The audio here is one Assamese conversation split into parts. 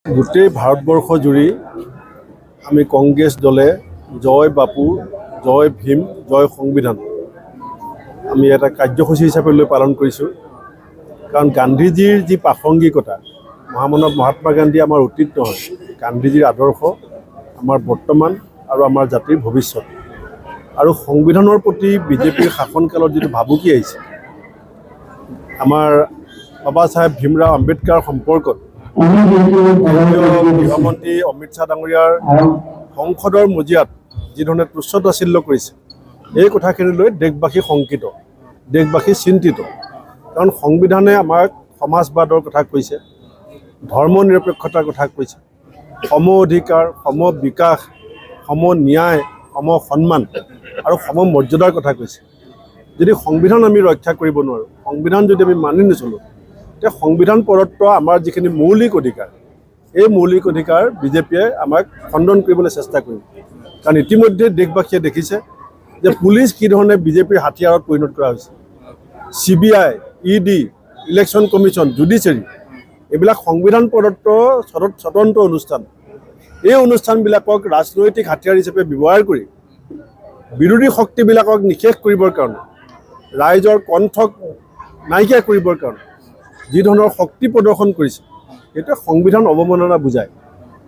গোটেই ভাৰতবৰ্ষ জুৰি আমি কংগ্ৰেছ দলে জয় বাপু, জয় ভীম, জয় সংবিধান আমি এটা কাৰ্যসূচী হিচাপে লৈ পালন কৰিছোঁ। কাৰণ গান্ধীজীৰ যি প্ৰাসংগিকতা, মহামানৱ মহাত্মা গান্ধী আমাৰ অতীত নহয়, গান্ধীজীৰ আদৰ্শ আমাৰ বৰ্তমান আৰু আমাৰ জাতিৰ ভৱিষ্যত। আৰু সংবিধানৰ প্ৰতি বিজেপিৰ শাসনকালত যিটো ভাবুকি আহিছে, আমাৰ বাবা চাহেব ভীমৰাও আম্বেদকাৰ সম্পৰ্কত গৃহমন্ত্ৰী অমিত শ্বাহ ডাঙৰীয়াৰ সংসদৰ মজিয়াত যিধৰণে তুচ্ছতাচ্ছিল্য কৰিছে, এই কথাখিনি লৈ দেশবাসী শংকিত, দেশবাসী চিন্তিত। কাৰণ সংবিধানে আমাক সমাজবাদৰ কথা কৈছে, ধৰ্ম নিৰপেক্ষতাৰ কথা কৈছে, সম অধিকাৰ, সম বিকাশ, সম ন্যায়, সম সন্মান আৰু সম মৰ্যাদাৰ কথা কৈছে। যদি সংবিধান আমি ৰক্ষা কৰিব নোৱাৰোঁ, সংবিধান যদি আমি মানি নচলোঁ, তেতিয়া সংবিধান প্ৰদত্ত আমাৰ যিখিনি মৌলিক অধিকাৰ, এই মৌলিক অধিকাৰ বিজেপিয়ে আমাক খণ্ডন কৰিবলৈ চেষ্টা কৰিব। কাৰণ ইতিমধ্যে দেশবাসীয়ে দেখিছে যে পুলিচ কি ধৰণে বিজেপিৰ হাতিয়াৰত পৰিণত কৰা হৈছে। CBI, ED, election commission, judiciary, এইবিলাক সংবিধান প্ৰদত্ত স্বতন্ত্ৰ অনুষ্ঠান। এই অনুষ্ঠানবিলাকক ৰাজনৈতিক হাতিয়াৰ হিচাপে ব্যৱহাৰ কৰি বিৰোধী শক্তিবিলাকক নিঃশেষ কৰিবৰ কাৰণে, ৰাইজৰ কণ্ঠক নাইকিয়া কৰিবৰ কাৰণে যি ধৰণৰ শক্তি প্ৰদৰ্শন কৰিছে, এইটোৱে সংবিধান অৱমাননা বুজায়।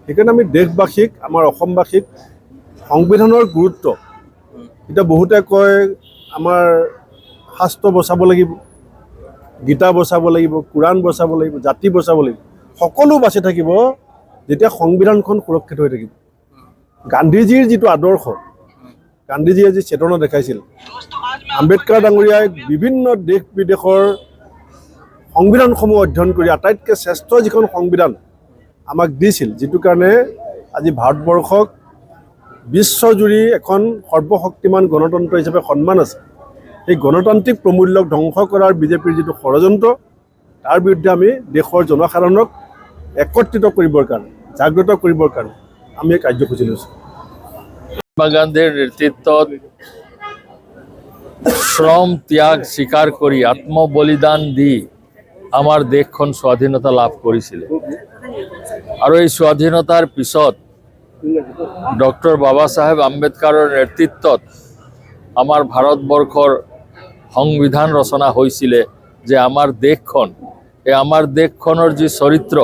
সেইকাৰণে আমি দেশবাসীক, আমাৰ অসমবাসীক সংবিধানৰ গুৰুত্ব, এতিয়া বহুতে কয় আমাৰ শাস্ত্ৰ বচাব লাগিব, গীতা বচাব লাগিব, কোৰাণ বচাব লাগিব, জাতি বচাব লাগিব, সকলো বাচি থাকিব যেতিয়া সংবিধানখন সুৰক্ষিত হৈ থাকিব। গান্ধীজীৰ যিটো আদৰ্শ, গান্ধীজীয়ে যি চেতনা দেখাইছিল, আম্বেদকাৰ ডাঙৰীয়াই বিভিন্ন দেশ বিদেশৰ সংবিধানসমূহ অধ্যয়ন কৰি আটাইতকৈ শ্ৰেষ্ঠ যিখন সংবিধান আমাক দিছিল, যিটো কাৰণে আজি ভাৰতবৰ্ষক বিশ্বজুৰি এখন সৰ্বশক্তিমান গণতন্ত্ৰ হিচাপে সন্মান আছে। সেই গণতান্ত্ৰিক প্ৰমূল্যক ধ্বংস কৰাৰ বিজেপিৰ যিটো ষড়যন্ত্ৰ, তাৰ বিৰুদ্ধে আমি দেশৰ জনসাধাৰণক একত্ৰিত কৰিবৰ কাৰণে, জাগ্ৰত কৰিবৰ কাৰণে আমি এই কাৰ্যসূচী লৈছোঁ। মহাত্মা গান্ধীৰ নেতৃত্বত শ্ৰম ত্যাগ স্বীকাৰ কৰি আত্মবলিদান দি আমাৰ দেশখন স্বাধীনতা লাভ কৰিছিল। আৰু এই স্বাধীনতাৰ পিছত ডক্টৰ বাবা চাহেব আম্বেদকাৰৰ নেতৃত্বত আমাৰ ভাৰতবৰ্ষৰ সংবিধান ৰচনা হৈছিলে, যে আমাৰ দেশখন, আমাৰ দেশখনৰ যি চৰিত্ৰ,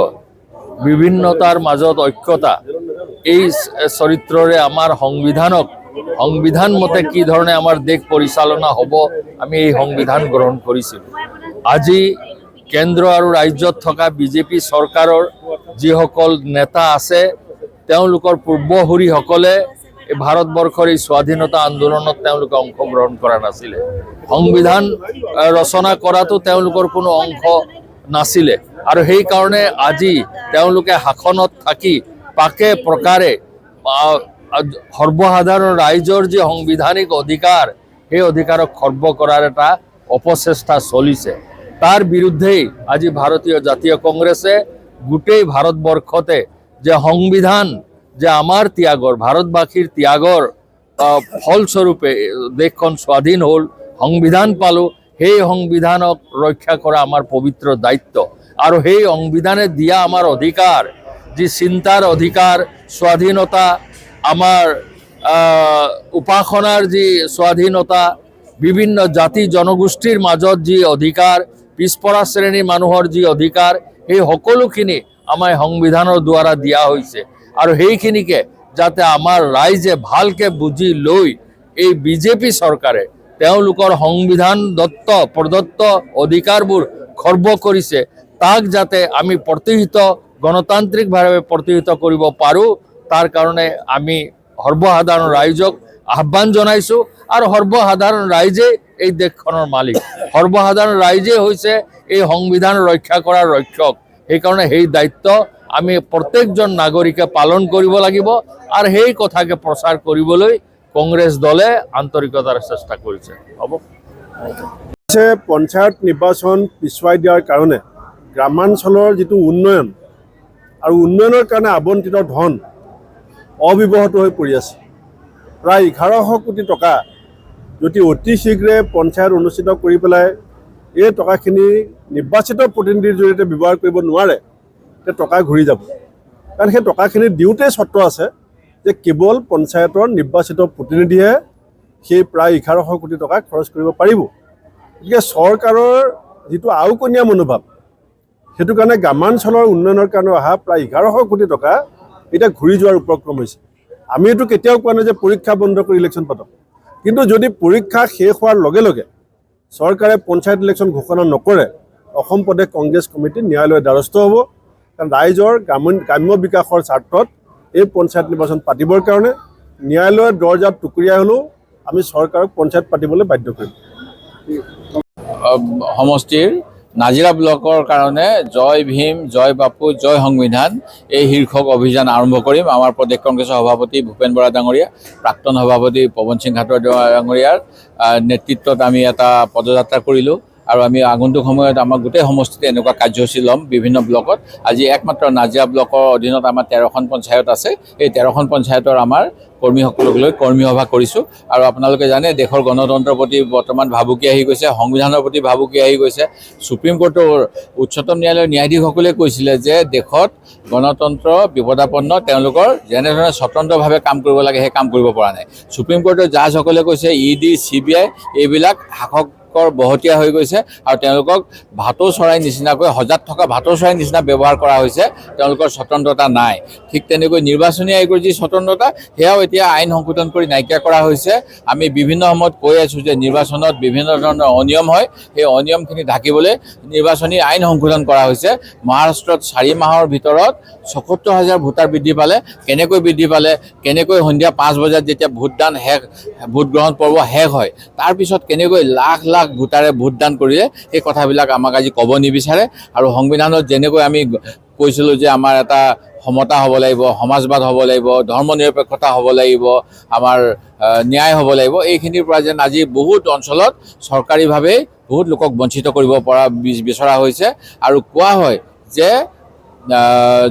বিভিন্নতাৰ মাজত ঐক্যতা, এই চৰিত্ৰৰে আমাৰ সংবিধান মতে কি ধৰণে আমাৰ দেশ পৰিচালনা হ'ব, আমি এই সংবিধান গ্ৰহণ কৰিছিলোঁ। আজি কেন্দ্ৰ আৰু ৰাজ্যত থকা বিজেপি চৰকাৰৰ যিসকল নেতা আছে, তেওঁলোকৰ পূৰ্বসূৰীসকলে এই ভাৰতবৰ্ষৰ এই স্বাধীনতা আন্দোলনত তেওঁলোকে অংশগ্ৰহণ কৰা নাছিলে। সংবিধান ৰচনা কৰাটো তেওঁলোকৰ কোনো অংশ নাছিলে। আৰু সেইকাৰণে আজি তেওঁলোকে শাসনত থাকি পাকে প্ৰকাৰে সৰ্বসাধাৰণ ৰাইজৰ যি সাংবিধানিক অধিকাৰ, সেই অধিকাৰক খৰ্ব কৰাৰ এটা অপচেষ্টা চলিছে। তাৰ বিৰুদ্ধেই আজি ভাৰতীয় জাতীয় কংগ্ৰেছে গোটেই ভাৰতবৰ্ষতে যে সংবিধান, যে আমাৰ ত্যাগৰ, ভাৰতবাসীৰ ত্যাগৰ ফলস্বৰূপে দেশখন স্বাধীন হ'ল, সংবিধান পালোঁ, সেই সংবিধানক ৰক্ষা কৰা আমাৰ পবিত্ৰ দায়িত্ব। আৰু সেই সংবিধানে দিয়া আমাৰ অধিকাৰ, যি চিন্তাৰ অধিকাৰ, স্বাধীনতা, আমাৰ উপাসনাৰ যি স্বাধীনতা, বিভিন্ন জাতি জনগোষ্ঠীৰ মাজত যি অধিকাৰ, পিছপৰা শ্ৰেণীৰ মানুহৰ যি অধিকাৰ, সেই সকলোখিনি আমাৰ সংবিধানৰ দ্বাৰা দিয়া হৈছে। আৰু সেইখিনিকে যাতে আমাৰ ৰাইজে ভালকৈ বুজি লৈ এই বিজেপি চৰকাৰে তেওঁলোকৰ সংবিধান প্ৰদত্ত অধিকাৰবোৰ খৰ্ব কৰিছে, তাক যাতে আমি গণতান্ত্ৰিকভাৱে প্ৰতিহত কৰিব পাৰোঁ, তাৰ কাৰণে আমি সৰ্বসাধাৰণ ৰাইজক আহ্বান জনাইছোঁ। আৰু সৰ্বসাধাৰণ ৰাইজে এই দেশখনৰ মালিক, সৰ্বসাধাৰণ ৰাইজে হৈছে এই সংবিধান ৰক্ষা কৰাৰ ৰক্ষক। সেইকাৰণে সেই দায়িত্ব আমি প্ৰত্যেকজন নাগৰিকে পালন কৰিব লাগিব। আৰু সেই কথাকে প্ৰচাৰ কৰিবলৈ কংগ্ৰেছ দলে আন্তৰিকতাৰ চেষ্টা কৰিছে। হ'ব, পঞ্চায়ত নিৰ্বাচন পিছুৱাই দিয়াৰ কাৰণে গ্ৰামাঞ্চলৰ যিটো উন্নয়ন আৰু উন্নয়নৰ কাৰণে আবণ্টিত ধন অব্যৱহৃত হৈ পৰি আছে। প্ৰায় 1100 কোটি টকা যদি অতি শীঘ্ৰে পঞ্চায়ত অনুষ্ঠিত কৰি পেলাই এই টকাখিনি নিৰ্বাচিত প্ৰতিনিধিৰ জৰিয়তে ব্যৱহাৰ কৰিব নোৱাৰে, টকা ঘূৰি যাব। কাৰণ সেই টকাখিনি দিওঁতে চৰ্ত আছে যে কেৱল পঞ্চায়তৰ নিৰ্বাচিত প্ৰতিনিধিয়ে সেই প্ৰায় 1100 কোটি টকা খৰচ কৰিব পাৰিব। গতিকে চৰকাৰৰ যিটো আওকণীয়া মনোভাৱ, সেইটো কাৰণে গ্ৰামাঞ্চলৰ উন্নয়নৰ কাৰণে অহা প্ৰায় 1100 কোটি টকা এতিয়া ঘূৰি যোৱাৰ উপক্ৰম হৈছে। আমি এইটো কেতিয়াও কোৱা নাই যে পৰীক্ষা বন্ধ কৰি ইলেকশ্যন পাতক, কিন্তু যদি পৰীক্ষা শেষ হোৱাৰ লগে লগে চৰকাৰে পঞ্চায়ত ইলেকশ্যন ঘোষণা নকৰে, অসম প্ৰদেশ কংগ্ৰেছ কমিটি ন্যায়ালয়ৰ দ্বাৰস্থ হ'ব। কাৰণ ৰাইজৰ গ্ৰাম্য বিকাশৰ স্বাৰ্থত এই পঞ্চায়ত নিৰ্বাচন পাতিবৰ কাৰণে ন্যায়ালয়ৰ দৰজাত টুকুৰিয়াই হ'লেও আমি চৰকাৰক পঞ্চায়ত পাতিবলৈ বাধ্য কৰিম। সমষ্টিৰ নাজিৰা ব্লকৰ কাৰণে জয় ভীম, জয় বাপু, জয় সংবিধান এই শীৰ্ষক অভিযান আৰম্ভ কৰিম। আমাৰ প্ৰদেশ কংগ্ৰেছৰ সভাপতি ভূপেন বৰা ডাঙৰীয়া, প্ৰাক্তন সভাপতি পৱন সিং ঘাটৰ ডাঙৰীয়াৰ নেতৃত্বত আমি এটা পদযাত্ৰা কৰিলোঁ আৰু আমি আগন্তুক সময়ত আমাৰ গোটেই সমষ্টিতে এনেকুৱা কাৰ্যসূচী ল'ম বিভিন্ন ব্লকত। আজি একমাত্ৰ নাজিৰা ব্লকৰ অধীনত আমাৰ 13খন পঞ্চায়ত আছে। এই 13খন পঞ্চায়তৰ আমাৰ কৰ্মীসকলক লৈ কৰ্মী সভা কৰিছোঁ। আৰু আপোনালোকে জানে দেশৰ গণতন্ত্ৰৰ প্ৰতি বৰ্তমান ভাবুকি আহি গৈছে, সংবিধানৰ প্ৰতি ভাবুকি আহি গৈছে। সুপ্ৰিম কোৰ্টৰ উচ্চতম ন্যায়ালয়ৰ ন্যায়াধীশসকলে কৈছিলে যে দেশত গণতন্ত্ৰ বিপদাপন্ন, তেওঁলোকৰ যেনেধৰণে স্বতন্ত্ৰভাৱে কাম কৰিব লাগে সেই কাম কৰিব পৰা নাই। সুপ্ৰিম কোৰ্টৰ জাজসকলে কৈছে ED, CBI এইবিলাক শাসকৰ বহতীয়া হৈ গৈছে আৰু তেওঁলোকক ভাটৌ চৰাই নিচিনাকৈ সজাত থকা ভাটৌ চৰাই নিচিনা ব্যৱহাৰ কৰা হৈছে, তেওঁলোকৰ স্বতন্ত্ৰতা নাই। ঠিক তেনেকৈ নিৰ্বাচনী আয়োগৰ যি স্বতন্ত্ৰতা সেয়াও এতিয়া আইন সংশোধন কৰি নাইকিয়া কৰা হৈছে। আমি বিভিন্ন সময়ত কৈ আছোঁ যে নিৰ্বাচনত বিভিন্ন ধৰণৰ অনিয়ম হয়, সেই অনিয়মখিনি ঢাকিবলৈ নিৰ্বাচনী আইন সংশোধন কৰা হৈছে। মহাৰাষ্ট্ৰত 4 মাহৰ ভিতৰত ৭৪,000 ভোটাৰ বৃদ্ধি পালে। কেনেকৈ বৃদ্ধি পালে, কেনেকৈ সন্ধিয়া 5 বজাত যেতিয়া ভোটগ্ৰহণ পৰ্ব শেষ হয় তাৰপিছত কেনেকৈ লাখ লাখ ভোটাৰে ভোটদান কৰিলে, সেই কথাবিলাক আমাক আজি ক'ব নিবিচাৰে। আৰু সংবিধানত যেনেকৈ আমি কৈছিলোঁ যে আমাৰ এটা সমতা হ'ব লাগিব, সমাজবাদ হ'ব লাগিব, ধৰ্ম নিৰপেক্ষতা হ'ব লাগিব, আমাৰ ন্যায় হ'ব লাগিব, এইখিনিৰ পৰা যেন আজি বহুত অঞ্চলত চৰকাৰীভাৱে বহুত লোকক বঞ্চিত কৰিব পৰা বিচৰা হৈছে। আৰু কোৱা হয় যে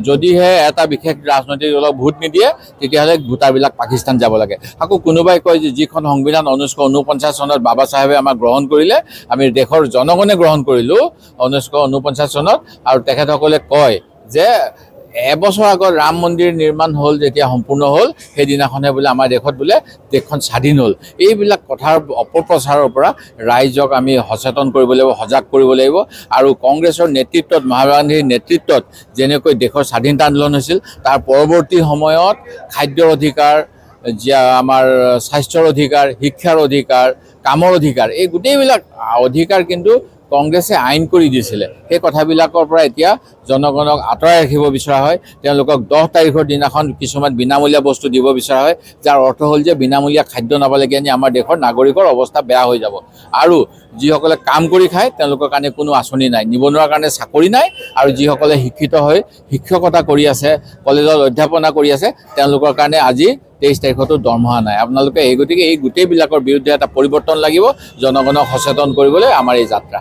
যদিহে এটা বিশেষ ৰাজনৈতিক দলক ভোট নিদিয়ে তেতিয়াহ'লে ভোটাৰবিলাক পাকিস্তান যাব লাগে। আকৌ কোনোবাই কয় যে যিখন সংবিধান 1949 চনত বাবা চাহেবে আমাক গ্ৰহণ কৰিলে, আমি দেশৰ জনগণে গ্ৰহণ কৰিলোঁ 1949 চনত। আৰু তেখেতসকলে কয় যে এবছৰ আগত ৰাম মন্দিৰ নিৰ্মাণ হ'ল, যেতিয়া সম্পূৰ্ণ হ'ল সেইদিনাখনে বোলে আমাৰ দেশত বোলে দেশখন স্বাধীন হ'ল। এইবিলাক কথাৰ অপপ্ৰচাৰৰ পৰা ৰাইজক আমি সচেতন কৰিব লাগিব, সজাগ কৰিব লাগিব। আৰু কংগ্ৰেছৰ নেতৃত্বত, মহাত্মা গান্ধীৰ নেতৃত্বত যেনেকৈ দেশৰ স্বাধীনতা আন্দোলন হৈছিল, তাৰ পৰৱৰ্তী সময়ত খাদ্যৰ অধিকাৰ, আমাৰ স্বাস্থ্যৰ অধিকাৰ, শিক্ষাৰ অধিকাৰ, কামৰ অধিকাৰ, এই গোটেইবিলাক অধিকাৰ কিন্তু কংগ্ৰেছে আইন কৰি দিছিলে। সেই কথাবিলাকৰ পৰা এতিয়া জনগণক আঁতৰাই ৰাখিব বিচৰা হয়। তেওঁলোকক 10 তাৰিখৰ দিনাখন কিছুমান বিনামূলীয়া বস্তু দিব বিচৰা হয়, যাৰ অৰ্থ হ'ল যে বিনামূলীয়া খাদ্য নাপালে কিজানি আমাৰ দেশৰ নাগৰিকৰ অৱস্থা বেয়া হৈ যাব। আৰু যিসকলে কাম কৰি খায় তেওঁলোকৰ কাৰণে কোনো আঁচনি নাই, নিবনুৱাৰ কাৰণে চাকৰি নাই। আৰু যিসকলে শিক্ষিত হৈ শিক্ষকতা কৰি আছে, কলেজত অধ্যাপনা কৰি আছে, তেওঁলোকৰ কাৰণে আজি 23 তাৰিখতো দৰমহা নাই। আপোনালোকে গতিকে এই গোটেইবিলাকৰ বিৰুদ্ধে এটা পৰিৱৰ্তন লাগিব, জনগণক সচেতন কৰিবলৈ আমাৰ এই যাত্ৰা।